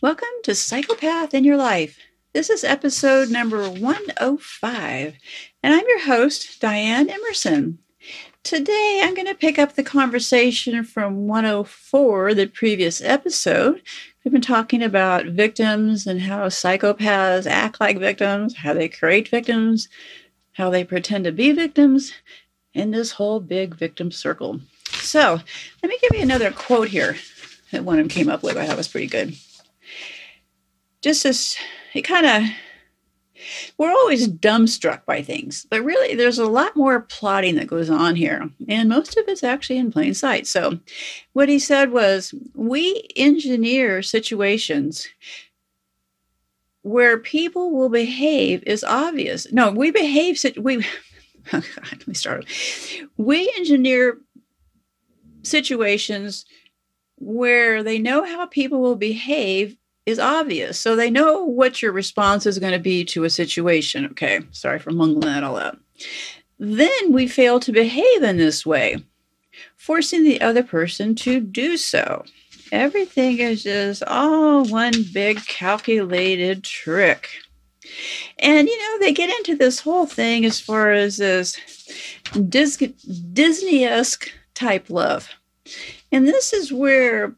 Welcome to Psychopath in Your Life. This is episode number 105, and I'm your host, Dianne Emerson. Today, I'm going to pick up the conversation from 104, the previous episode. We've been talking about victims and how psychopaths act like victims, how they create victims, how they pretend to be victims, and this whole big victim circle. So, let me give you another quote here that one of them came up with. I thought was pretty good. Just this, we're always dumbstruck by things, but really there's a lot more plotting that goes on here, and most of it's actually in plain sight. So what he said was, we engineer situations where people will behave is obvious. No, we behave, let me start. We engineer situations where they know how people will behave is obvious. So they know what your response is going to be to a situation. Okay, sorry for mungling that all out. Then we fail to behave in this way, forcing the other person to do so. Everything is just all one big calculated trick. And, they get into this whole thing as far as this Disney-esque type love. And this is where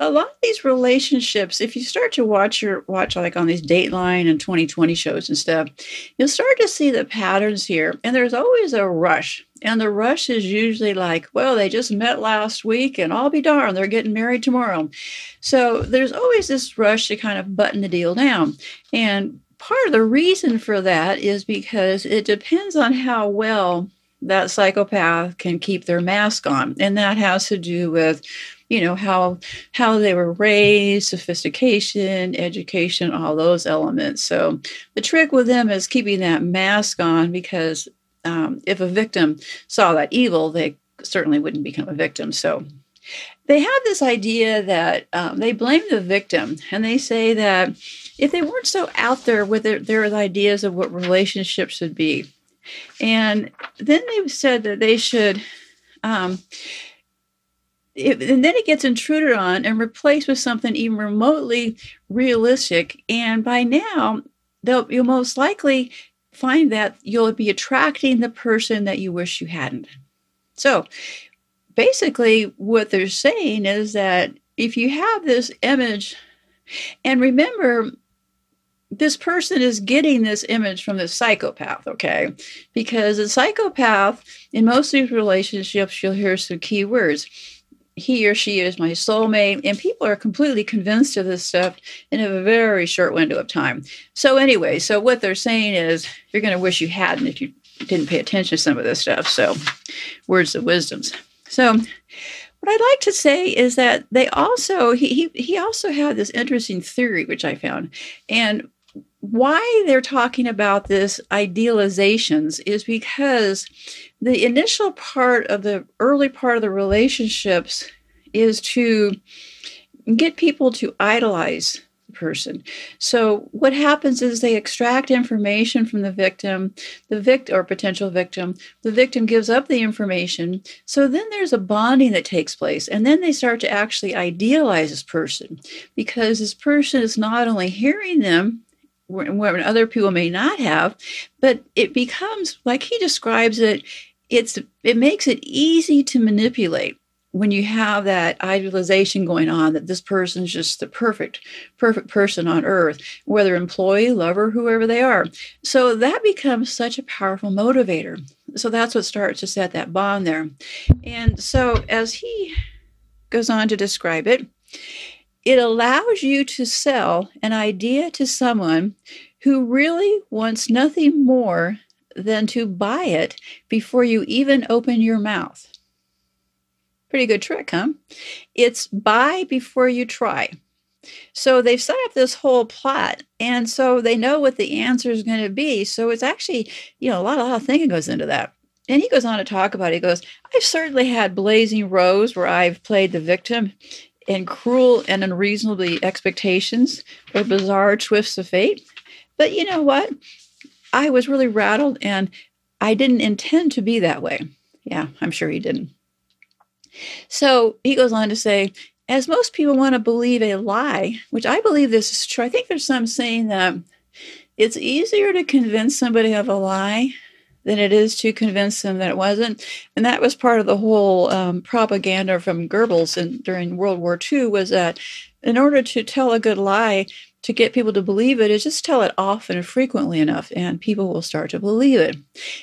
a lot of these relationships, if you start to watch like on these Dateline and 2020 shows and stuff, you'll start to see the patterns here. And there's always a rush. And the rush is usually like, well, they just met last week and I'll be darned, they're getting married tomorrow. So there's always this rush to kind of button the deal down. And part of the reason for that is because it depends on how well that psychopath can keep their mask on. And that has to do with how they were raised, sophistication, education, all those elements. So the trick with them is keeping that mask on, because if a victim saw that evil, they certainly wouldn't become a victim. So they have this idea that they blame the victim, and they say that if they weren't so out there with their ideas of what relationships should be, and then they said that they should and then it gets intruded on and replaced with something even remotely realistic. And by now, you'll most likely find that you'll be attracting the person that you wish you hadn't. So basically, what they're saying is that if you have this image, and remember, this person is getting this image from the psychopath, okay? Because the psychopath, in most of these relationships, you'll hear some key words. He or she is my soulmate, and people are completely convinced of this stuff in a very short window of time. So anyway, so what they're saying is you're going to wish you hadn't if you didn't pay attention to some of this stuff. So words of wisdoms. So what I'd like to say is that they also, he also had this interesting theory, which I found. And why they're talking about this idealizations is because the initial part of the early part of the relationships is to get people to idolize the person. So what happens is they extract information from the victim, or potential victim. The victim gives up the information. So then there's a bonding that takes place. And then they start to actually idealize this person, because this person is not only hearing them when other people may not have, but it becomes, like he describes it, it makes it easy to manipulate when you have that idealization going on, that this person's just the perfect person on earth, whether employee, lover, whoever they are. So that becomes such a powerful motivator. So that's what starts to set that bond there. And so as he goes on to describe it, it allows you to sell an idea to someone who really wants nothing more than to buy it before you even open your mouth. Pretty good trick, huh? It's buy before you try. So they've set up this whole plot, and so they know what the answer is going to be. So it's actually, a lot of thinking goes into that. And he goes on to talk about it. He goes, I've certainly had blazing rows where I've played the victim in cruel and unreasonably expectations or bizarre twists of fate. But you know what? I was really rattled, and I didn't intend to be that way. Yeah, I'm sure he didn't. So he goes on to say, as most people want to believe a lie, which I believe this is true. I think there's some saying that it's easier to convince somebody of a lie than it is to convince them that it wasn't. And that was part of the whole propaganda from Goebbels during World War II, was that in order to tell a good lie, to get people to believe it, is just tell it often and frequently enough, and people will start to believe it.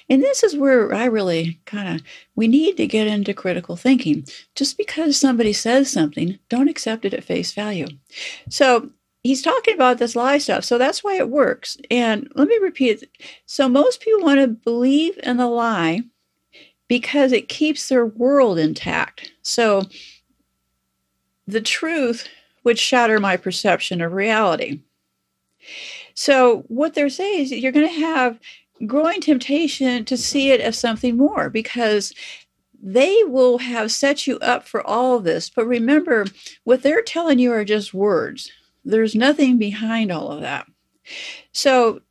And this is where I really we need to get into critical thinking. Just because somebody says something, don't accept it at face value. So he's talking about this lie stuff. So that's why it works. And let me repeat it. So most people want to believe in the lie because it keeps their world intact. So the truth would shatter my perception of reality. So what they're saying is that you're going to have growing temptation to see it as something more, because they will have set you up for all of this. But remember, what they're telling you are just words. There's nothing behind all of that. So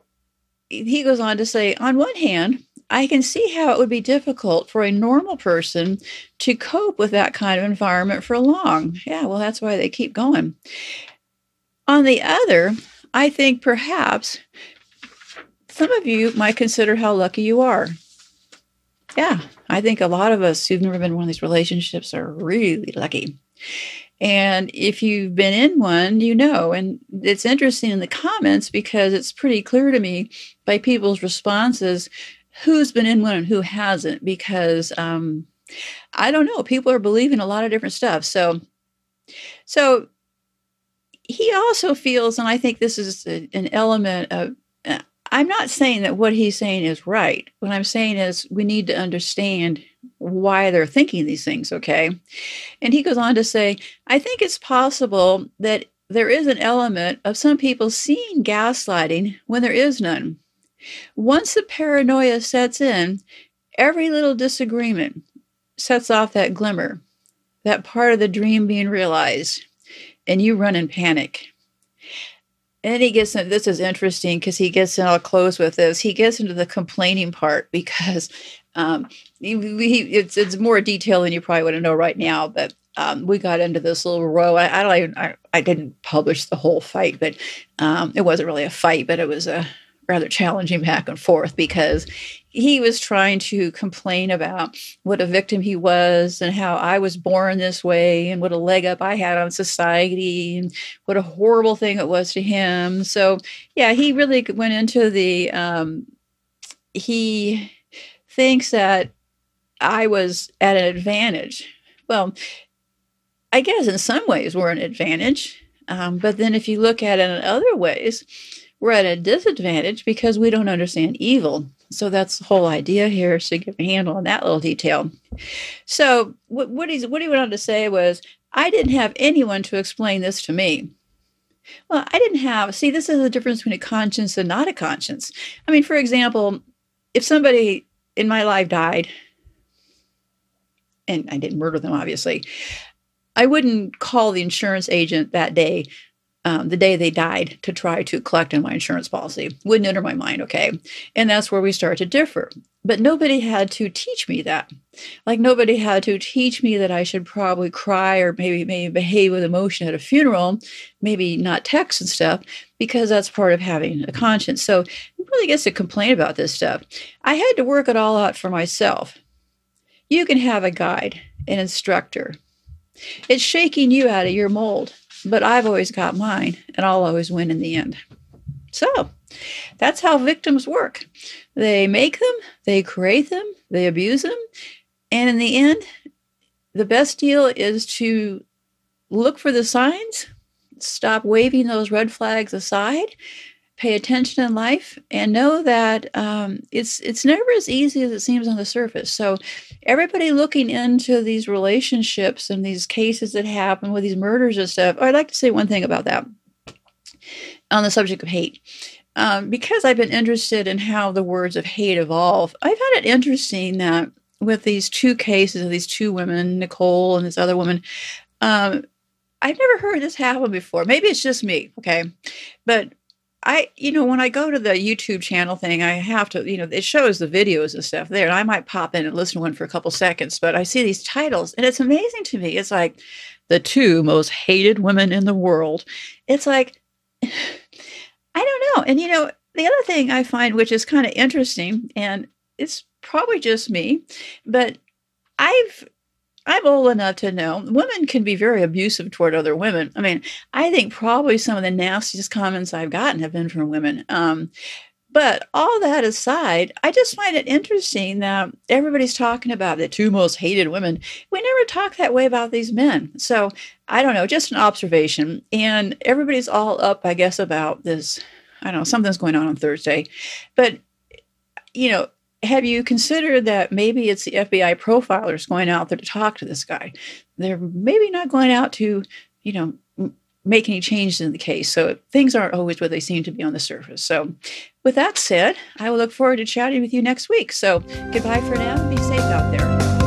he goes on to say, on one hand, I can see how it would be difficult for a normal person to cope with that kind of environment for long. Yeah, well, that's why they keep going. On the other, I think perhaps some of you might consider how lucky you are. Yeah, I think a lot of us who've never been in one of these relationships are really lucky. And if you've been in one, you know. And it's interesting in the comments because it's pretty clear to me by people's responses who's been in one and who hasn't, because I don't know. People are believing a lot of different stuff. So he also feels, and I think this is an element of, I'm not saying that what he's saying is right. What I'm saying is we need to understand why they're thinking these things, okay? And he goes on to say, I think it's possible that there is an element of some people seeing gaslighting when there is none. Once the paranoia sets in, every little disagreement sets off that glimmer, that part of the dream being realized, and you run in panic. And he gets into, this is interesting because he gets, and I'll close with this, he gets into the complaining part because it's more detail than you probably want to know right now, but we got into this little row. I didn't publish the whole fight, but it wasn't really a fight, but it was a rather challenging back and forth because he was trying to complain about what a victim he was and how I was born this way and what a leg up I had on society and what a horrible thing it was to him. So yeah, he really went into the, he thinks that I was at an advantage. Well, I guess in some ways we're an advantage. But then if you look at it in other ways, we're at a disadvantage because we don't understand evil. So that's the whole idea here, is to get a handle on that little detail. So what he went on to say was, I didn't have anyone to explain this to me. Well, I didn't have, see, this is the difference between a conscience and not a conscience. I mean, for example, if somebody in my life died, and I didn't murder them, obviously, I wouldn't call the insurance agent that day, the day they died, to try to collect on my insurance policy. Wouldn't enter my mind, okay? And that's where we start to differ. But nobody had to teach me that. Like nobody had to teach me that I should probably cry or maybe behave with emotion at a funeral, maybe not text and stuff, because that's part of having a conscience. So you really gets to complain about this stuff. I had to work it all out for myself. You can have a guide, an instructor. It's shaking you out of your mold, but I've always got mine, and I'll always win in the end. So that's how victims work. They make them, they create them, they abuse them, and in the end, the best deal is to look for the signs, stop waving those red flags aside, pay attention in life, and know that it's never as easy as it seems on the surface. So everybody looking into these relationships and these cases that happen with these murders and stuff, I'd like to say one thing about that on the subject of hate. Because I've been interested in how the words of hate evolve, I found it interesting that with these two cases of these two women, Nicole and this other woman, I've never heard this happen before. Maybe it's just me, okay? But when I go to the YouTube channel thing, I have to, it shows the videos and stuff there, and I might pop in and listen to one for a couple seconds, but I see these titles, and it's amazing to me. It's like the two most hated women in the world. It's like, I don't know. And, the other thing I find, which is kind of interesting, and it's probably just me, but I'm old enough to know women can be very abusive toward other women. I mean, I think probably some of the nastiest comments I've gotten have been from women. But all that aside, I just find it interesting that everybody's talking about the two most hated women. We never talk that way about these men. So I don't know, just an observation. And everybody's all up, I guess, about this. I don't know, something's going on Thursday. But, have you considered that maybe it's the FBI profilers going out there to talk to this guy? They're maybe not going out to, make any changes in the case. So things aren't always what they seem to be on the surface. So with that said, I will look forward to chatting with you next week. So goodbye for now. Be safe out there.